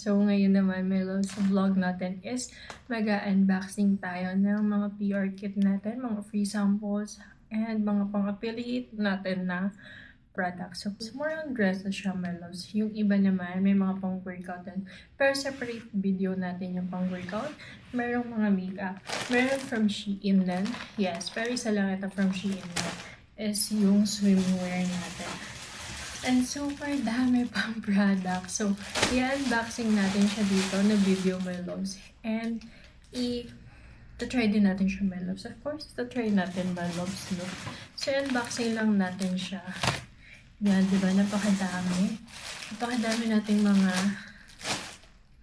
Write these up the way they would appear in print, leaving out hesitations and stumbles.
So, ngayon naman, my loves, sa vlog natin is mag-unboxing tayo ng mga PR kit natin, mga free samples, and mga pang-affiliate natin na products. So, more on dresses siya, my loves. Yung iba naman, may mga pang-workout din. Pero separate video natin yung pang-workout. Merong mga makeup. Meron from Shein din. Yes, pero isa lang ito from Shein din. Is yung swimwear natin. And super dami pang product. So, i-unboxing natin siya dito na video, my loves. And, try din natin siya, my loves. Of course, try natin, my loves, no? So, unboxing lang natin siya. Yan, di ba? Napakadami. Napakadami nating mga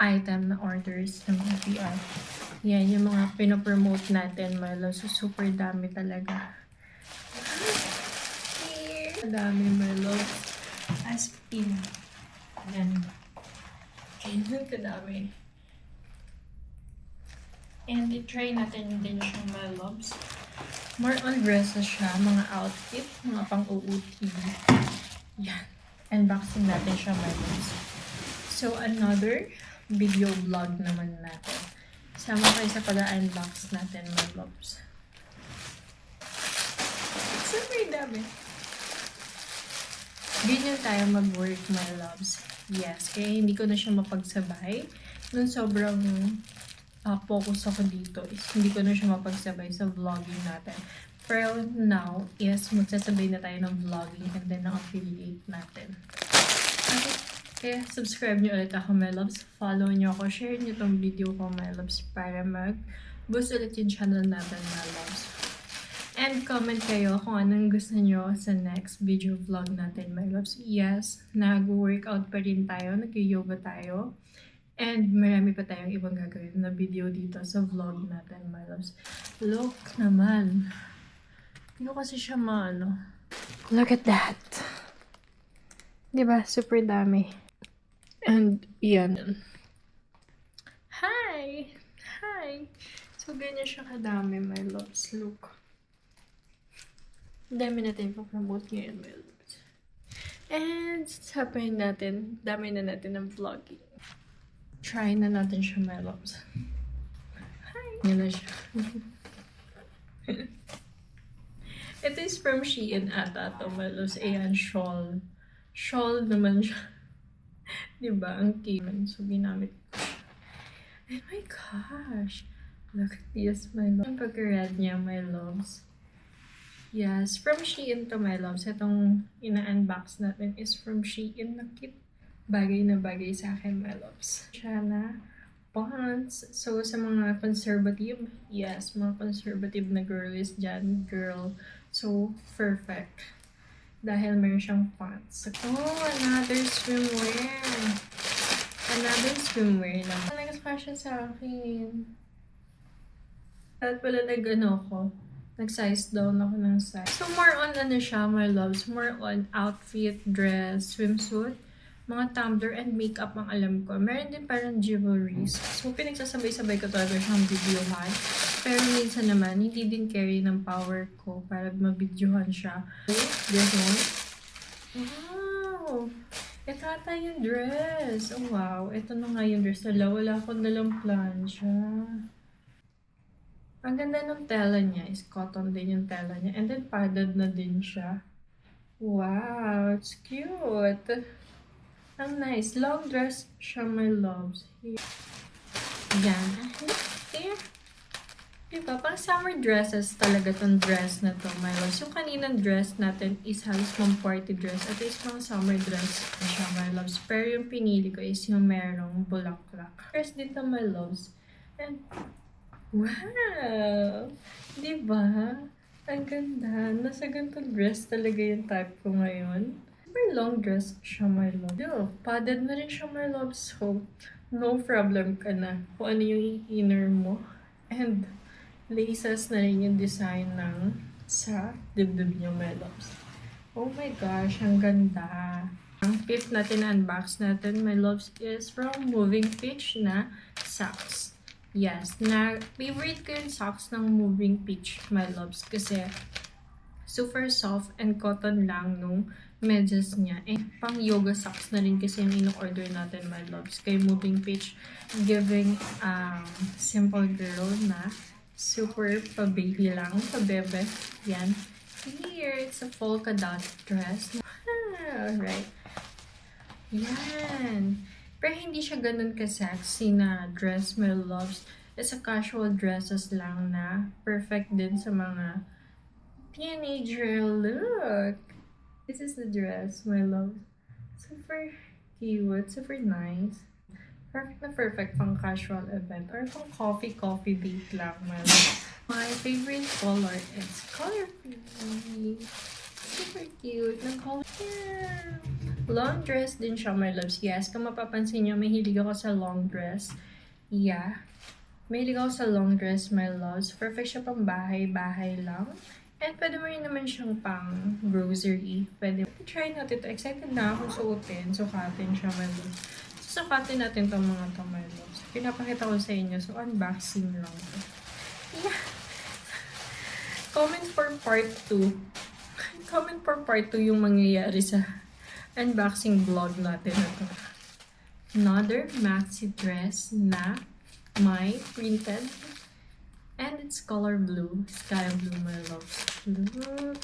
item na orders ng mga PR. Yan, yung mga pinopromote natin, my loves. So, super dami talaga. Here. Dami, my loves. As in. Yan. Ganyan kadami. And i-try natin din siya, my loves. More on dresses siya, mga outfit, mga pang-OOTD. Yan. Unboxing natin siya, my loves. So, another video vlog naman natin. Sama kayo sa pag-unbox natin, my loves. Super dami. Ganyan tayo mag-work, my loves. Yes, kaya hindi ko na siya mapagsabay. Nung sobrang focus ako dito is hindi ko na siya mapagsabay sa vlogging natin. Pero now, yes, magsasabay na tayo ng vlogging and then ng affiliate natin. Okay, kaya subscribe nyo ulit ako, my loves. Follow nyo ako, share nyo tong video ko, my loves, para mag-boost ulit yung channel natin, my loves. And comment kayo kung anong gusto nyo sa next video vlog natin, my loves. Yes, nag-workout pa rin tayo, nag-yoga tayo. And marami pa tayong ibang gagawin na video dito sa vlog natin, my loves. Look naman. Hindi ko kasi siya maano. Look at that. Diba? Super dami. And yan. Hi! Hi! So, ganyan siya kadami, my loves. Look. Dami natin pa-promote ngayon, my loves. And sabihin natin, dami na natin ng vlogging. Try na natin siya, my loves. Hi! Yan na siya. Ito is from Shein ata to, my loves. Ayan, shawl. Shawl naman siya. Diba? Ang cute. So, ginamit ko siya. Oh my gosh! Look at this, my loves. Ang pagka-red niya, my loves. Yes, from Shein to, my loves. Itong ina-unbox natin is from Shein. Nakit bagay na bagay sa akin, my loves. Siya na pants. So, sa mga conservative, yes, mga conservative na girlies dyan, girl. So, perfect. Dahil meron siyang pants. Oh, another swimwear. Another swimwear naman. Nag-fashion sa akin. At pala nag-ano ko. Nag-size down ako ng size. So, more on ano siya, my loves. More on outfit, dress, swimsuit, mga tumbler, and makeup ang alam ko. Meron din parang jewelries. So, pinagsasabay-sabay ko talaga siyang videohan. Pero minsan naman, hindi din carry ng power ko para mabidyohan siya. This one. Wow! Ito ata yung dress. Oh, wow. Ito na nga yung dress. Wala akong dalang plancha. Ang ganda ng tela niya is cotton din yung tela niya. And then padded na din siya. Wow, it's cute. Ang nice. Long dress siya, my loves. Yan. Here. Diba? Pang summer dresses talaga tong dress na to, my loves. Yung kaninang dress natin is halos pang party dress. At is pang summer dress siya, my loves. Pero yung pinili ko is yung merong bulaklak. Dress dito, my loves. And wow! Diba? Ang ganda. Nasa ganitong dress talaga yung type ko ngayon. Super long dress siya, my love. Yo, padded na rin siya, my love. So, no problem ka na kung ano yung inner mo. And, laces na rin yung design ng sa dibdib niyo, my loves. Oh my gosh, ang ganda. Ang fifth natin na unbox natin, my loves, is from Moving Peach na socks. Yes, na favorite ko yung socks ng Moving Peach, my loves, kasi super soft and cotton lang nung medyas niya. Eh, pang yoga socks na rin kasi yung in-order natin, my loves. Kay Moving Pitch, giving simple girl na super pa-baby lang, pa-bebe. Yan. Here, it's a polka dot dress. Alright. Yan. Pero hindi siya ganun ka-sexy na dress, my loves. It's a casual dresses lang na perfect din sa mga teenager look. This is the dress, my love. Super cute, super nice. Perfect na perfect pang casual event or pang coffee date lang, my love. My favorite color is color pink. Super cute. Nag-color. Yeah. Long dress din siya, my loves. Yes, kung mapapansin nyo, may hilig ako sa long dress. Yeah. May hilig ako sa long dress, my loves. Perfect siya pang bahay lang. And pwede mo rin naman siyang pang grocery. Pwede. Try natin ito. Excited na akong sukatin siya, my loves. Susukatin natin itong mga ito, my loves. Pinapakita ko sa inyo. So, unboxing lang ito. Yeah. Comment for part 2. Comment for part 2 yung mangyayari sa unboxing vlog natin na ito. Another maxi dress na may printed. And it's color blue. Sky blue, my loves. Look.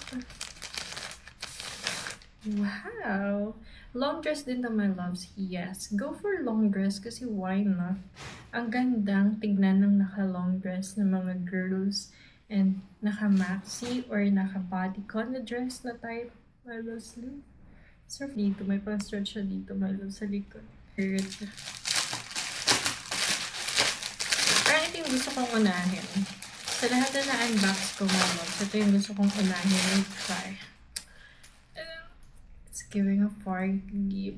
Wow! Long dress din to, my loves. Yes. Go for long dress kasi why not? Ang gandang tignan ng naka-long dress ng mga girls and naka-maxi or naka-bodycon na dress na type, my loves. So, dito. May pang-stretch siya dito, my loves, sa likod. Pero ito yung gusto kong unahin. Sa lahat na na-unbox ko, mga loves, ito yung gusto kong unahin and try. It's giving a party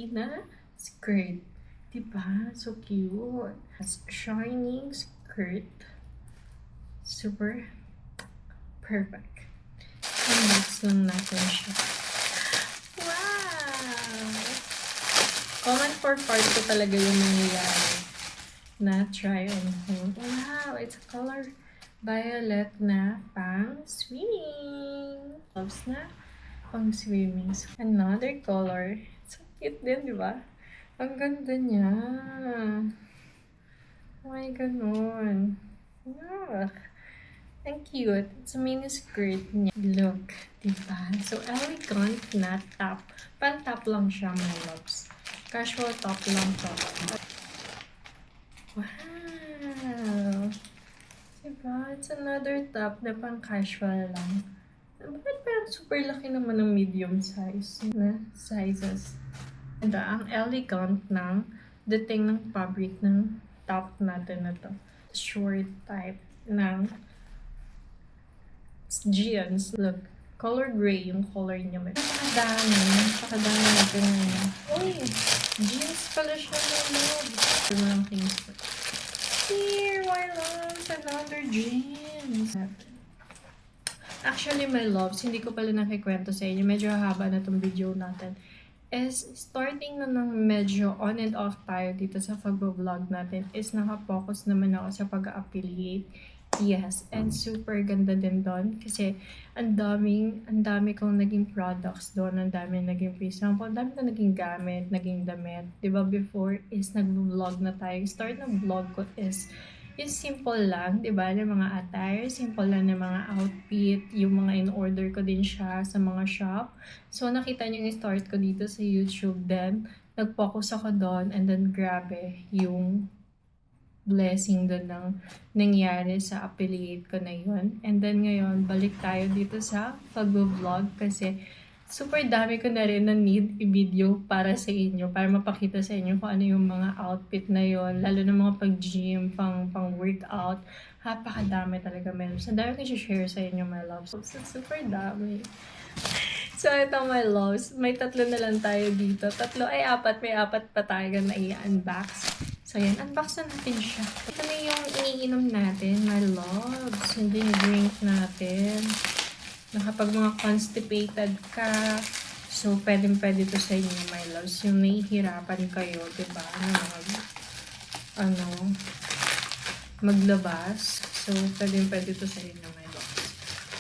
na skirt. Diba? So cute. It's shining skirt. Super perfect. Unbox lang natin siya. Wow! Comment for part ko talaga yung nangyayari na try on hold. Wow! It's a color violet na pang swimming. Loves na pang swimming. Another color. So cute din, di ba? Ang ganda niya. Ay, ganon. Yuck. Ang cute. It's a mini skirt niya. Look, di ba? So elegant na top. Pan top lang siya, my loves. Casual top lang to. Wow! Diba? It's another top na pang casual lang. Bakit parang super laki naman ng medium size na sizes? And ang elegant ng dating ng fabric ng top natin na to. Short type ng jeans. Look, color gray yung color niya. Napakadami natin na. Uy! Jeans pala siya na loob. Ito na lang things. Here, my loves, another jeans. Actually, my loves, hindi ko pala nakikwento sa inyo. Medyo haba na itong video natin. Is starting na ng medyo on and off tayo dito sa pag-vlog natin is nakafocus naman ako sa pag-affiliate. Yes, and super ganda din doon kasi ang dami kong naging products doon, ang dami naging free sample, ang dami kong naging gamit, naging damit. Diba before is nag-vlog na tayo. Start ng vlog ko is yung simple lang, di ba? Yung mga attire, simple lang ng mga outfit, yung mga in-order ko din siya sa mga shop. So, nakita niyo yung start ko dito sa YouTube. Then, nag-focus ako doon and then grabe yung blessing doon ng nangyari sa affiliate ko na yun. And then ngayon, balik tayo dito sa pag-vlog kasi super dami ko na rin na need i-video para sa inyo, para mapakita sa inyo kung ano yung mga outfit na yon, lalo na mga pag-gym, pang-workout. Napakadami talaga, my loves. Ang dami ko i-share sa inyo, my loves. So, super dami. So, ito, my loves. May 3 na lang tayo dito. 4, ay 4. May 4 pa tayo na i-unbox. So, yan. Unbox na natin siya. Ito na yung iniinom natin, my loves. Hindi yung drink natin. Kapag mga constipated ka, so pwede to sa inyo, my loves. Yung nahihirapan kayo, diba? Maglabas. So, pwede to sa inyo, my loves.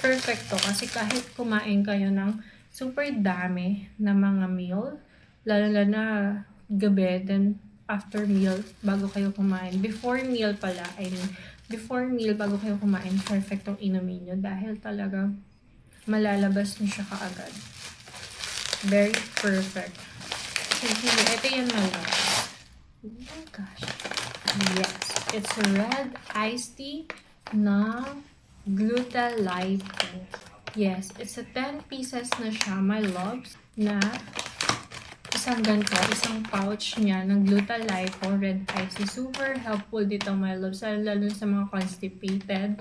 Perfect to. Kasi kahit kumain kayo ng super dami na mga meal. Lalo na gabi, then after meal, bago kayo kumain. Before meal pala, before meal, bago kayo kumain, perfect tong inumin nyo. Dahil talaga, malalabas nyo siya kaagad. Very perfect. Sige, ito yan na lang. Oh my gosh. Yes. It's red iced tea na Glutalipo. Yes, it's a 10 pieces na siya, my loves, na isang ganito, isang pouch niya ng Glutalipo red iced tea. Super helpful dito, my loves, lalo sa mga constipated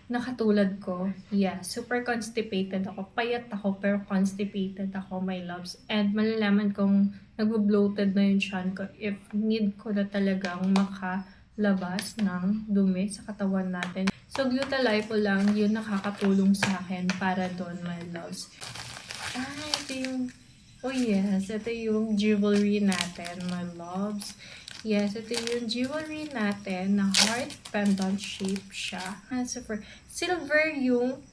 na katulad ko. Yeah, super constipated ako. Payat ako, pero constipated ako, my loves. And malalaman kong nagbo-bloated na yung tiyan ko if need ko na talagang makalabas ng dumi sa katawan natin. So, Glutalipo lang yun nakakatulong sa akin para doon, my loves. Ito yung... Oh yes, ito yung jewelry natin, my loves. Yes, ito yung jewelry natin na heart pendant shape siya. Super. Silver yung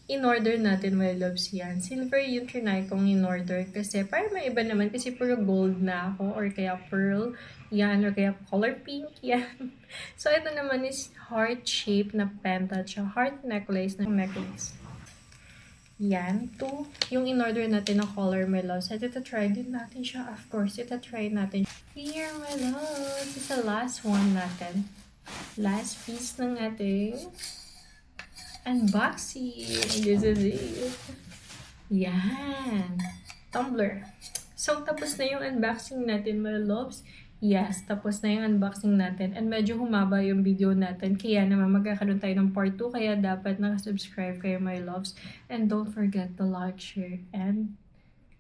in-order natin, my loves, yan. Silver yung trinay kong in-order kasi para may iba naman kasi puro gold na ako or kaya pearl, yan, or kaya color pink, yan. So, ito naman is heart shape na pendant siya. Heart necklace na necklace. Yan, yung in-order natin na color, my loves. At try din natin siya, of course. Try natin. Here, my loves. It's the last one natin. Last piece ng ating unboxing. This is it. Yan. Tumbler. So, tapos na yung unboxing natin, my loves. Yes, tapos na yung unboxing natin. And medyo humaba yung video natin. Kaya naman magkakaroon tayo ng part 2. Kaya dapat nakasubscribe kayo, my loves. And don't forget to like, share, and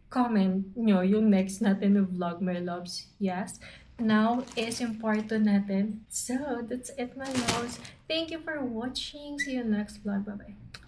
comment nyo yung next natin na vlog, my loves. Yes. Now is yung part 2 natin. So, that's it, my loves. Thank you for watching. See you next vlog. Bye-bye.